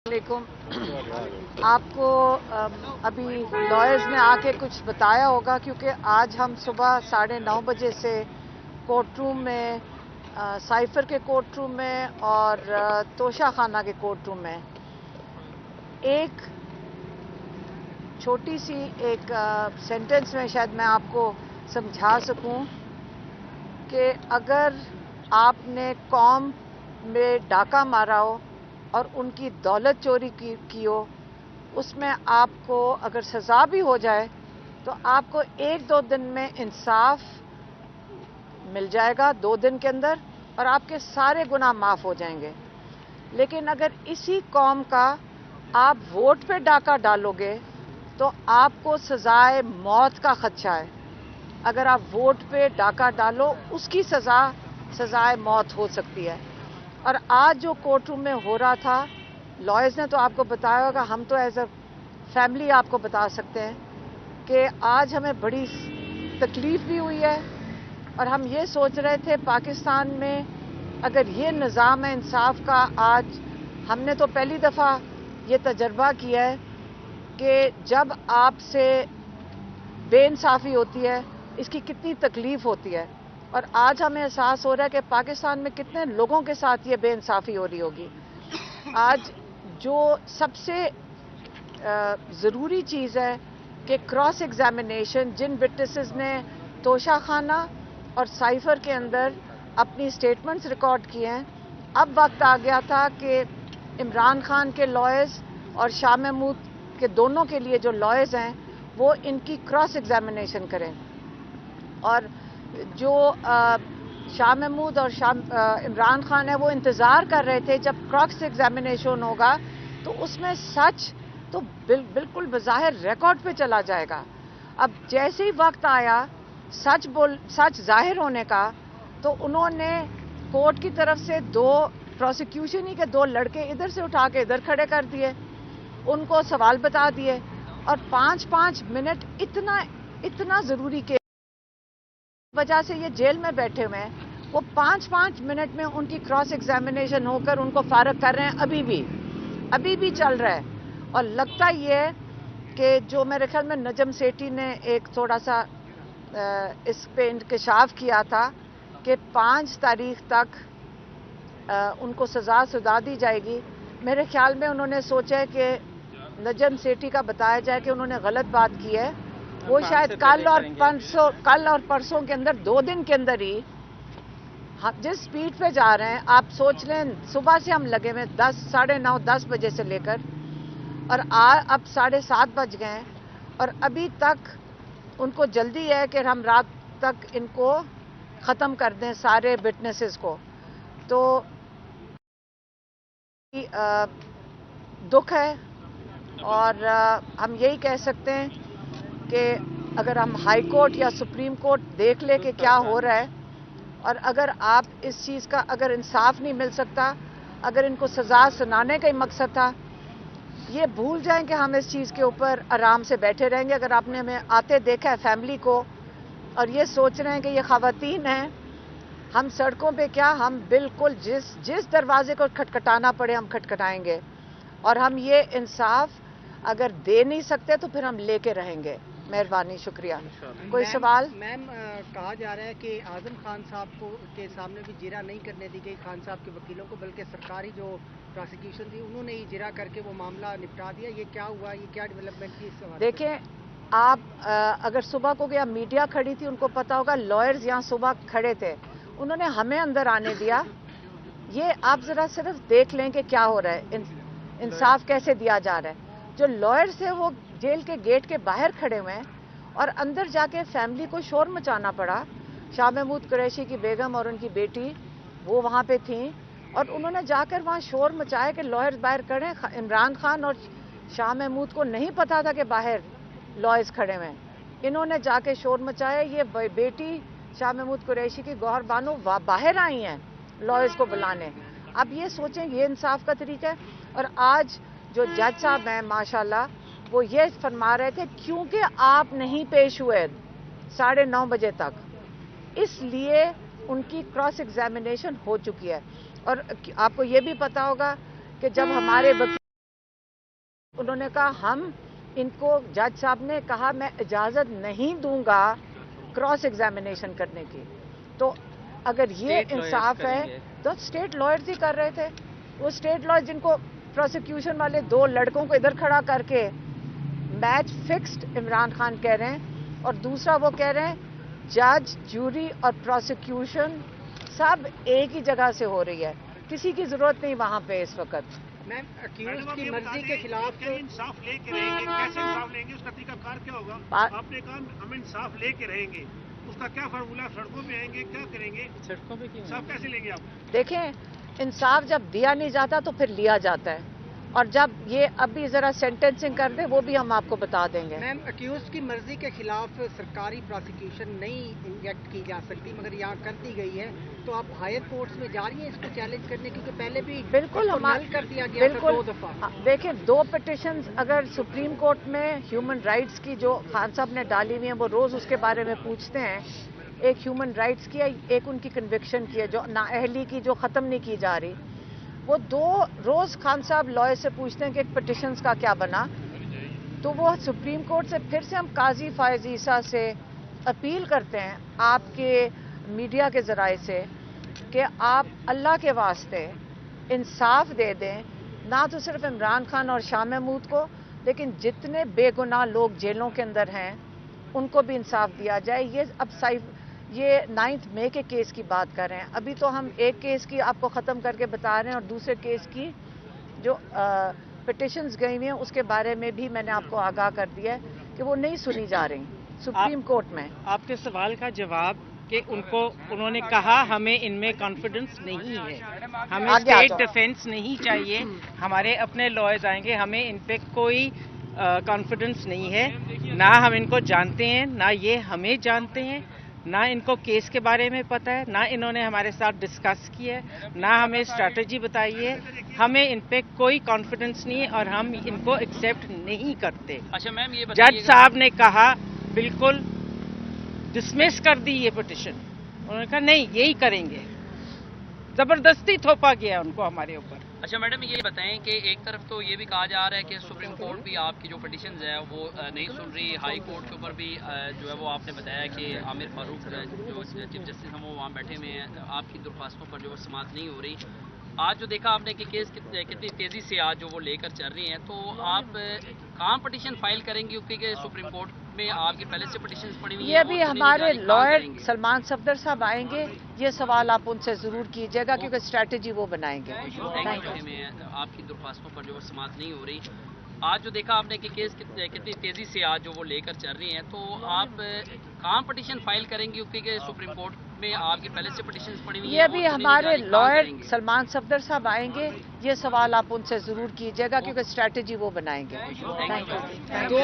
वालेकुम। आपको अभी लॉयर्स ने आके कुछ बताया होगा, क्योंकि आज हम सुबह 9:30 बजे से कोर्ट रूम में, साइफर के कोर्ट रूम में और तोशा खाना के कोर्ट रूम में एक छोटी सी एक सेंटेंस में शायद मैं आपको समझा सकूं कि अगर आपने कौम में डाका मारा हो और उनकी दौलत चोरी की हो, उसमें आपको अगर सज़ा भी हो जाए तो आपको 1-2 दिन में इंसाफ मिल जाएगा, 2 दिन के अंदर, और आपके सारे गुनाह माफ़ हो जाएंगे। लेकिन अगर इसी कौम का आप वोट पे डाका डालोगे तो आपको सज़ाए मौत का खदशा है। अगर आप वोट पे डाका डालो, उसकी सज़ाए मौत हो सकती है। और आज जो कोर्ट रूम में हो रहा था, लॉयर्स ने तो आपको बताया होगा, हम तो एज अ फैमिली आपको बता सकते हैं कि आज हमें बड़ी तकलीफ भी हुई है। और हम ये सोच रहे थे पाकिस्तान में अगर ये निज़ाम है इंसाफ का, आज हमने तो पहली दफ़ा ये तजर्बा किया है कि जब आपसे बेइंसाफ़ी होती है इसकी कितनी तकलीफ होती है। और आज हमें एहसास हो रहा है कि पाकिस्तान में कितने लोगों के साथ ये बेइंसाफ़ी हो रही होगी। आज जो सबसे ज़रूरी चीज़ है कि क्रॉस एग्जामिनेशन, जिन विटनेसेस ने तोशा खाना और साइफर के अंदर अपनी स्टेटमेंट्स रिकॉर्ड किए हैं, अब वक्त आ गया था कि इमरान खान के लॉयर्स और शाह महमूद के दोनों के लिए जो लॉयर्स हैं वो इनकी क्रॉस एग्जामिनेशन करें। और जो शाह महमूद और इमरान खान है वो इंतज़ार कर रहे थे जब क्रॉस एग्जामिनेशन होगा तो उसमें सच तो बिल्कुल बज़ाहिर रिकॉर्ड पे चला जाएगा। अब जैसे ही वक्त आया सच जाहिर होने का, तो उन्होंने कोर्ट की तरफ से प्रोसिक्यूशन ही के 2 लड़के इधर से उठा के इधर खड़े कर दिए, उनको सवाल बता दिए, और 5-5 मिनट इतना ज़रूरी के वजह से ये जेल में बैठे हुए हैं, वो 5-5 मिनट में उनकी क्रॉस एग्जामिनेशन होकर उनको फारग कर रहे हैं। अभी भी चल रहा है। और लगता ये है कि जो मेरे ख्याल में नजम सेठी ने एक थोड़ा सा इस पे इंकशाफ किया था कि 5 तारीख तक उनको सजा दी जाएगी। मेरे ख्याल में उन्होंने सोचा है कि नजम सेठी का बताया जाए कि उन्होंने गलत बात की है, वो शायद कल और परसों के अंदर, 2 दिन के अंदर ही, हम जिस स्पीड पे जा रहे हैं, आप सोच लें सुबह से हम लगे हुए 9:30-10 बजे से लेकर, और अब 7:30 बज गए हैं, और अभी तक उनको जल्दी है कि हम रात तक इनको ख़त्म कर दें सारे विटनेसेस को। तो दुख है, और हम यही कह सकते हैं कि अगर हम हाई कोर्ट या सुप्रीम कोर्ट देख ले कि क्या हो रहा है, और अगर आप इस चीज़ का अगर इंसाफ नहीं मिल सकता, अगर इनको सज़ा सुनाने का ही मकसद था, ये भूल जाएं कि हम इस चीज़ के ऊपर आराम से बैठे रहेंगे। अगर आपने हमें आते देखा है फैमिली को, और ये सोच रहे हैं कि ये ख़वातीन हैं, हम सड़कों पे क्या, हम बिल्कुल जिस दरवाजे को खटखटाना पड़े हम खटखटाएंगे, और हम ये इंसाफ अगर दे नहीं सकते तो फिर हम लेके रहेंगे। मेहरबानी, शुक्रिया। कोई सवाल? मैम, कहा जा रहा है कि आजम खान साहब को के सामने भी जिरा नहीं करने दी गई खान साहब के वकीलों को, बल्कि सरकारी जो प्रोसिक्यूशन थी उन्होंने ही जिरा करके वो मामला निपटा दिया। ये क्या हुआ, ये क्या डेवलपमेंट थी इस सवाल? देखें, आप अगर सुबह को गया, मीडिया खड़ी थी, उनको पता होगा, लॉयर्स यहाँ सुबह खड़े थे, उन्होंने हमें अंदर आने दिया। ये आप ज़रा सिर्फ देख लें कि क्या हो रहा है, इंसाफ कैसे दिया जा रहा है। जो लॉयर्स है वो जेल के गेट के बाहर खड़े हुए हैं, और अंदर जाके फैमिली को शोर मचाना पड़ा। शाह महमूद कुरैशी की बेगम और उनकी बेटी वो वहाँ पे थी, और उन्होंने जाकर वहाँ शोर मचाया कि लॉयर्स बाहर खड़े। इमरान खान और शाह महमूद को नहीं पता था कि बाहर लॉयर्स खड़े हुए हैं। इन्होंने जाके शोर मचाया। ये बेटी शाह महमूद कुरैशी की गौहर बानो बाहर आई हैं लॉयर्स को बुलाने। अब ये सोचें, ये इंसाफ का तरीका है। और आज जो जज साहब हैं माशाल्लाह, वो ये फरमा रहे थे क्योंकि आप नहीं पेश हुए 9:30 बजे तक, इसलिए उनकी क्रॉस एग्जामिनेशन हो चुकी है। और आपको ये भी पता होगा कि जब हमारे उन्होंने कहा हम इनको, जज साहब ने कहा मैं इजाज़त नहीं दूंगा क्रॉस एग्जामिनेशन करने की। तो अगर ये इंसाफ है तो स्टेट लॉयर्स ही कर रहे थे। वो स्टेट लॉयर्स जिनको प्रोसिक्यूशन वाले दो लड़कों को इधर खड़ा करके मैच फिक्स्ड इमरान खान कह रहे हैं, और दूसरा वो कह रहे हैं जज, जूरी और प्रोसिक्यूशन सब एक ही जगह से हो रही है, किसी की जरूरत नहीं वहां पे इस वक्त। मैम, अक्यूज की मर्जी के खिलाफ इंसाफ लेके रहेंगे, कैसे इंसाफ लेंगे, उसका तरीकाकार क्या होगा? आपने कहा हम इंसाफ लेके रहेंगे, उसका क्या फार्मूला? सड़कों पे आएंगे, क्या करेंगे? सड़कों पे क्यों? इंसाफ कैसे लेंगे आप? देखें, इंसाफ जब दिया नहीं जाता तो फिर लिया जाता है, और जब ये अभी जरा सेंटेंसिंग कर दे वो भी हम आपको बता देंगे। मैम, अक्यूज की मर्जी के खिलाफ सरकारी प्रोसिक्यूशन नहीं इंजेक्ट की जा सकती, मगर यहाँ कर दी गई है, तो आप हायर कोर्ट्स में जा रही हैं इसको चैलेंज करने, क्योंकि पहले भी बिल्कुल हल कर दिया गया था 2 दफा। देखें, 2 पिटिशंस अगर सुप्रीम कोर्ट में ह्यूमन राइट्स की जो खान साहब ने डाली हुई है वो रोज उसके बारे में पूछते हैं। एक ह्यूमन राइट्स की है, एक उनकी कन्विक्शन की है जो नाअहली की, जो खत्म नहीं की जा रही। वो 2 रोज खान साहब लॉयर से पूछते हैं कि पिटिशंस का क्या बना। तो वो सुप्रीम कोर्ट से फिर से हम काजी फायज ईसा से अपील करते हैं आपके मीडिया के जराए से कि आप अल्लाह के वास्ते इंसाफ दे दें, ना तो सिर्फ इमरान खान और शाह महमूद को, लेकिन जितने बेगुनाह लोग जेलों के अंदर हैं उनको भी इंसाफ दिया जाए। ये 9 मई के केस की बात कर रहे हैं, अभी तो हम एक केस की आपको ख़त्म करके बता रहे हैं, और दूसरे केस की जो पिटिशंस गई हुई हैं उसके बारे में भी मैंने आपको आगाह कर दिया है कि वो नहीं सुनी जा रही सुप्रीम कोर्ट में। आपके सवाल का जवाब कि उन्होंने कहा हमें इनमें कॉन्फिडेंस नहीं है, हमें स्टेट डिफेंस नहीं चाहिए, हमारे अपने लॉयर्स आएंगे, हमें इन पे कोई कॉन्फिडेंस नहीं है, ना हम इनको जानते हैं, ना ये हमें जानते हैं, ना इनको केस के बारे में पता है, ना इन्होंने हमारे साथ डिस्कस किया है, ना हमें स्ट्रैटेजी बताई है, हमें इन पे कोई कॉन्फिडेंस नहीं है और हम इनको एक्सेप्ट नहीं करते। अच्छा मैम, ये जज साहब ने कहा बिल्कुल डिसमिस कर दी ये पिटिशन, उन्होंने कहा नहीं यही करेंगे, जबरदस्ती थोपा गया उनको हमारे ऊपर। अच्छा मैडम, ये बताएं कि एक तरफ तो ये भी कहा जा रहा है कि सुप्रीम कोर्ट भी आपकी जो पिटिशंस है वो नहीं सुन रही, हाई कोर्ट के ऊपर भी जो है वो आपने बताया कि आमिर फारूक जो चीफ जस्टिस हैं वो वहाँ बैठे हुए हैं, आपकी दरख्वास्तों पर जो समाअत नहीं हो रही। आज जो देखा आपने कि केस कितनी तेज़ी से आज जो वो लेकर चल रही हैं, तो आप कहाँ पिटिशन फाइल करेंगी? क्योंकि सुप्रीम कोर्ट में आपकी पहले से पिटिशंस पड़ी हुई हैं। ये अभी हमारे लॉयर सलमान सफदर साहब आएंगे, ये सवाल आप उनसे ज़रूर कीजिएगा क्योंकि स्ट्रैटेजी वो बनाएंगे। आपकी दरख्वास्तों पर जो समाअत नहीं हो रही। आज जो देखा आपने कि केस कितनी तेज़ी से आज जो वो लेकर चल रही हैं, तो आप कहाँ पिटिशन फाइल करेंगी? क्योंकि सुप्रीम कोर्ट में आपकी पहले से पिटिशंस पड़ी हुई हैं। ये अभी हमारे लॉयर सलमान सफदर साहब आएंगे, ये सवाल आप उनसे ज़रूर कीजिएगा क्योंकि स्ट्रैटेजी वो बनाएंगे। Thank you.